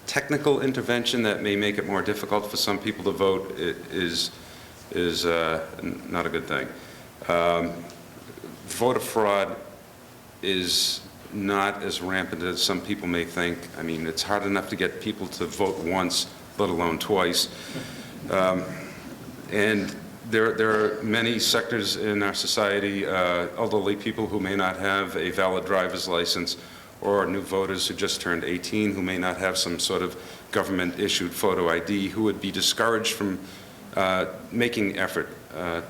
technical intervention that may make it more difficult for some people to vote is not a good thing. Voter fraud is not as rampant as some people may think. I mean, it's hard enough to get people to vote once, let alone twice. And there are many sectors in our society, elderly people who may not have a valid driver's license, or new voters who just turned 18 who may not have some sort of government-issued photo ID, who would be discouraged from making effort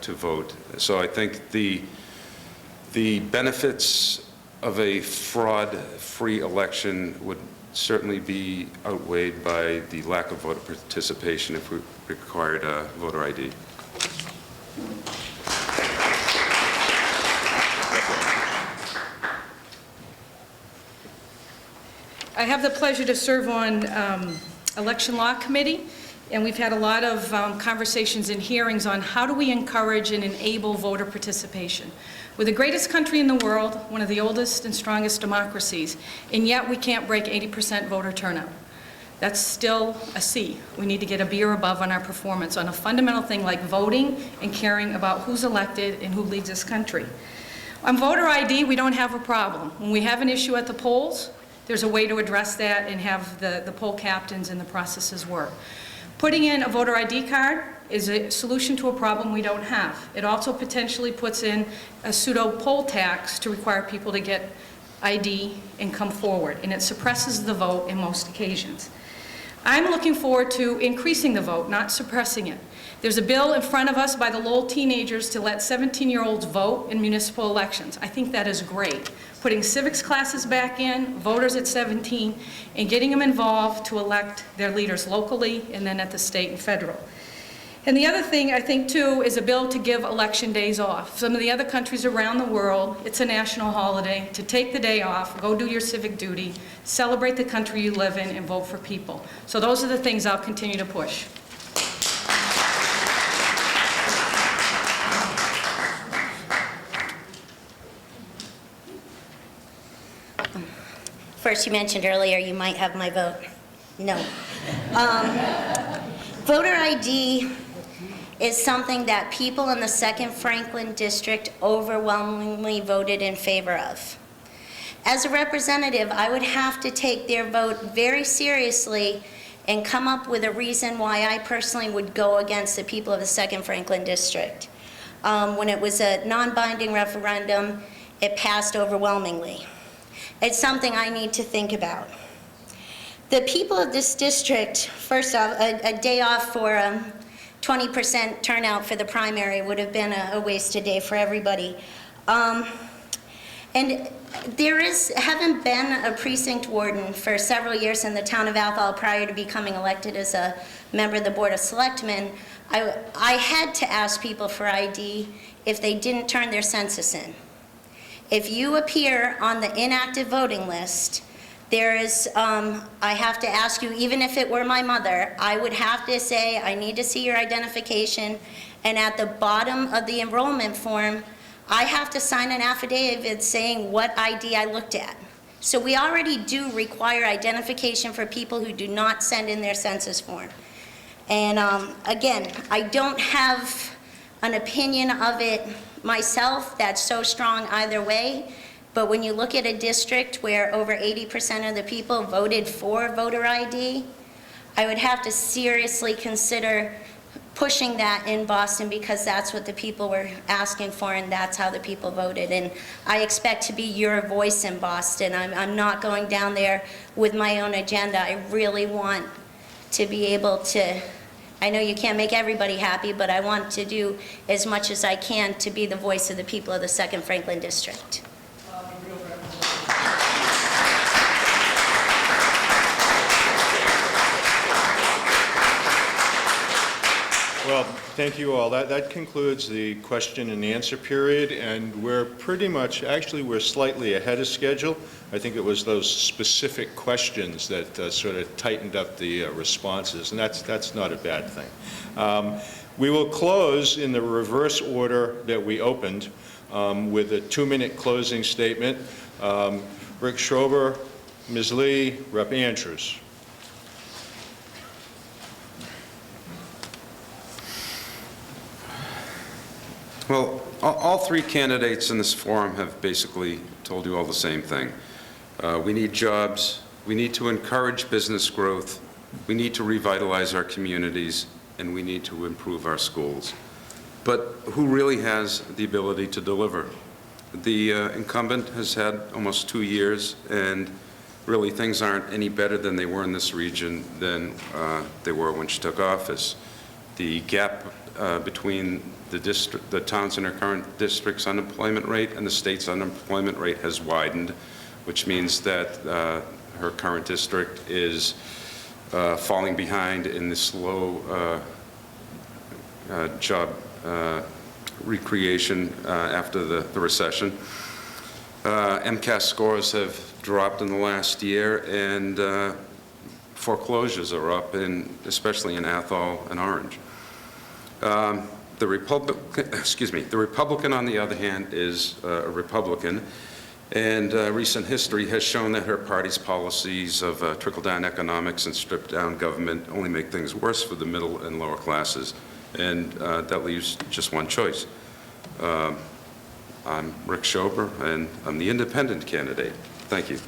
to vote. So I think the benefits of a fraud-free election would certainly be outweighed by the lack of voter participation if we required voter ID. I have the pleasure to serve on Election Law Committee, and we've had a lot of conversations and hearings on how do we encourage and enable voter participation. We're the greatest country in the world, one of the oldest and strongest democracies, and yet we can't break 80% voter turnout. That's still a C. We need to get a B or above on our performance on a fundamental thing like voting and caring about who's elected and who leads this country. On voter ID, we don't have a problem. When we have an issue at the polls, there's a way to address that and have the poll captains and the processes work. Putting in a voter ID card is a solution to a problem we don't have. It also potentially puts in a pseudo poll tax to require people to get ID and come forward, and it suppresses the vote in most occasions. I'm looking forward to increasing the vote, not suppressing it. There's a bill in front of us by the Lowell teenagers to let 17-year-olds vote in municipal elections. I think that is great. Putting civics classes back in, voters at 17, and getting them involved to elect their leaders locally and then at the state and federal. And the other thing I think too is a bill to give election days off. Some of the other countries around the world, it's a national holiday. To take the day off, go do your civic duty, celebrate the country you live in, and vote for people. So those are the things I'll continue to push. First, you mentioned earlier you might have my vote. No. Voter ID is something that people in the 2nd Franklin District overwhelmingly voted in favor of. As a representative, I would have to take their vote very seriously and come up with a reason why I personally would go against the people of the 2nd Franklin District. When it was a non-binding referendum, it passed overwhelmingly. It's something I need to think about. The people of this district, first off, a day off for 20% turnout for the primary would have been a wasted day for everybody. And there haven't been a precinct warden for several years in the town of Athol prior to becoming elected as a member of the Board of Selectmen. I had to ask people for ID if they didn't turn their census in. If you appear on the inactive voting list, there is, I have to ask you, even if it were my mother, I would have to say, I need to see your identification, and at the bottom of the enrollment form, I have to sign an affidavit saying what ID I looked at. So we already do require identification for people who do not send in their census form. And again, I don't have an opinion of it myself that's so strong either way, but when you look at a district where over 80% of the people voted for voter ID, I would have to seriously consider pushing that in Boston because that's what the people were asking for and that's how the people voted. And I expect to be your voice in Boston. I'm not going down there with my own agenda. I really want to be able to, I know you can't make everybody happy, but I want to do as much as I can to be the voice of the people of the 2nd Franklin District. Well, thank you all. That concludes the question and answer period, and we're pretty much, actually we're slightly ahead of schedule. I think it was those specific questions that sort of tightened up the responses, and that's not a bad thing. We will close in the reverse order that we opened with a 2-minute closing statement. Rick Schrober, Ms. Lee, Rep. Andrews. Well, all three candidates in this forum have basically told you all the same thing. We need jobs, we need to encourage business growth, we need to revitalize our communities, and we need to improve our schools. But who really has the ability to deliver? The incumbent has had almost 2 years, and really things aren't any better than they were in this region than they were when she took office. The gap between the towns in her current district's unemployment rate and the state's unemployment rate has widened, which means that her current district is falling behind in the slow job recreation after the recession. MCAS scores have dropped in the last year, and foreclosures are up, especially in Athol and Orange. The Republican, on the other hand, is a Republican, and recent history has shown that her party's policies of trickle-down economics and stripped-down government only make things worse for the middle and lower classes, and that leaves just one choice. I'm Rick Schober, and I'm the independent candidate. Thank you.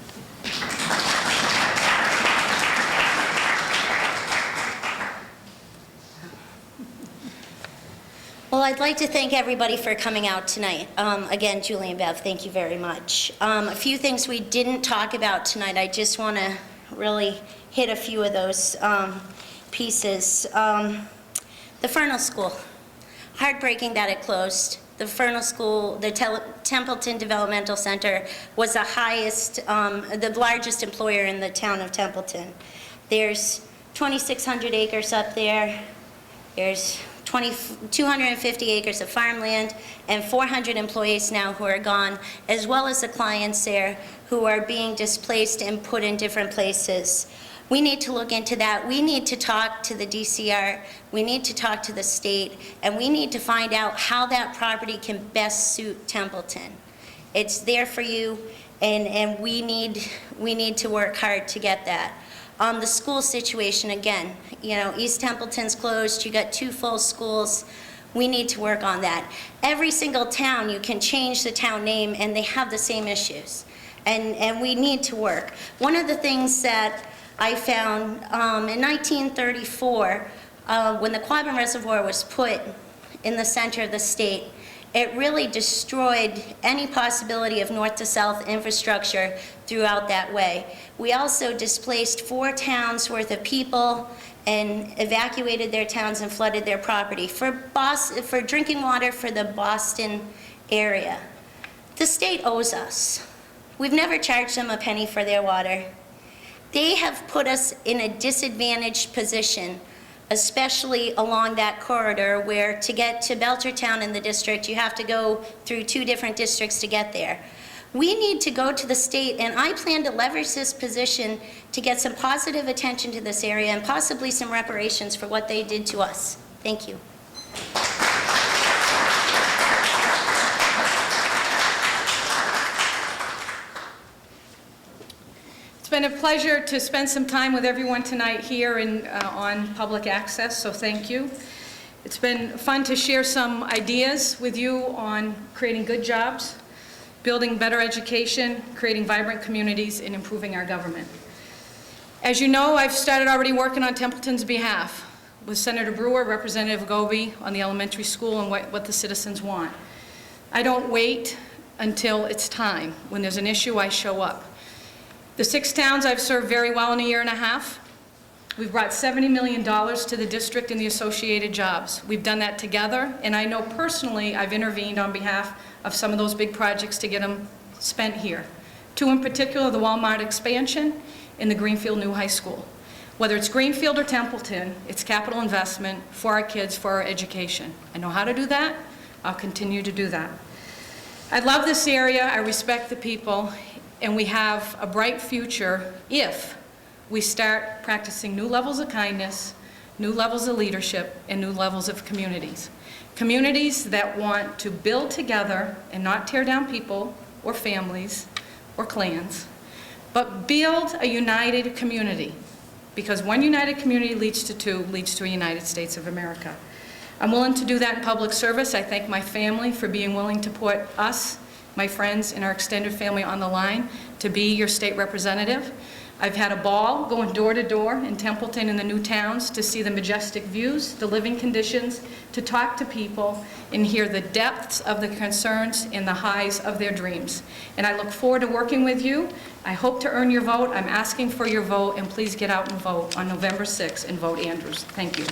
Well, I'd like to thank everybody for coming out tonight. Again, Julie and Bev, thank you very much. A few things we didn't talk about tonight. I just want to really hit a few of those pieces. The Fernald School. Heartbreaking that it closed. The Fernald School, the Templeton Developmental Center was the highest, the largest employer in the town of Templeton. There's 2,600 acres up there. There's 250 acres of farmland and 400 employees now who are gone, as well as the clients there who are being displaced and put in different places. We need to look into that. We need to talk to the DCR. We need to talk to the state, and we need to find out how that property can best suit Templeton. It's there for you, and we need to work hard to get that. The school situation, again, you know, East Templeton's closed. You got 2 full schools. We need to work on that. Every single town, you can change the town name, and they have the same issues, and we need to work. One of the things that I found in 1934, when the Quabbin Reservoir was put in the center of the state, it really destroyed any possibility of north to south infrastructure throughout that way. We also displaced 4 towns worth of people and evacuated their towns and flooded their property for drinking water for the Boston area. The state owes us. We've never charged them a penny for their water. They have put us in a disadvantaged position, especially along that corridor where to get to Belchertown in the district, you have to go through 2 different districts to get there. We need to go to the state, and I plan to leverage this position to get some positive attention to this area and possibly some reparations for what they did to us. Thank you. It's been a pleasure to spend some time with everyone tonight here on public access, so thank you. It's been fun to share some ideas with you on creating good jobs, building better education, creating vibrant communities, and improving our government. As you know, I've started already working on Templeton's behalf with Senator Brewer, Representative Goby on the elementary school and what the citizens want. I don't wait until it's time. When there's an issue, I show up. The 6 towns I've served very well in a year and a half. We've brought $70 million to the district and the associated jobs. We've done that together, and I know personally I've intervened on behalf of some of those big projects to get them spent here. 2 in particular, the Walmart expansion and the Greenfield New High School. Whether it's Greenfield or Templeton, it's capital investment for our kids, for our education. I know how to do that. I'll continue to do that. I love this area. I respect the people. And we have a bright future if we start practicing new levels of kindness, new levels of leadership, and new levels of communities. Communities that want to build together and not tear down people or families or clans, but build a united community, because one united community leads to two, leads to a United States of America. I'm willing to do that in public service. I thank my family for being willing to put us, my friends, and our extended family on the line to be your state representative. I've had a ball going door to door in Templeton and the new towns to see the majestic views, the living conditions, to talk to people and hear the depths of the concerns and the highs of their dreams. And I look forward to working with you. I hope to earn your vote. I'm asking for your vote, and please get out and vote on November 6th and vote Andrews. Thank you.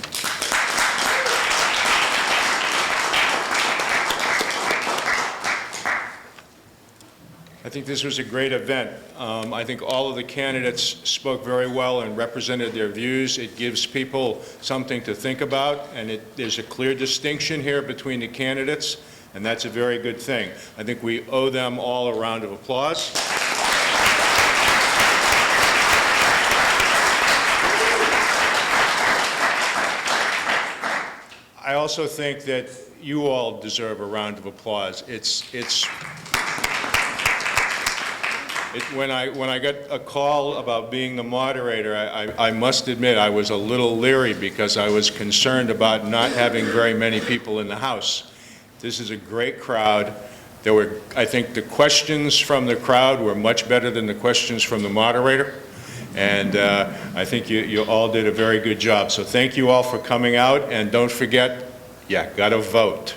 I think this was a great event. I think all of the candidates spoke very well and represented their views. It gives people something to think about, and there's a clear distinction here between the candidates, and that's a very good thing. I think we owe them all a round of applause. I also think that you all deserve a round of applause. When I got a call about being the moderator, I must admit I was a little leery because I was concerned about not having very many people in the House. This is a great crowd. I think the questions from the crowd were much better than the questions from the moderator, and I think you all did a very good job. So thank you all for coming out, and don't forget, yeah, gotta vote.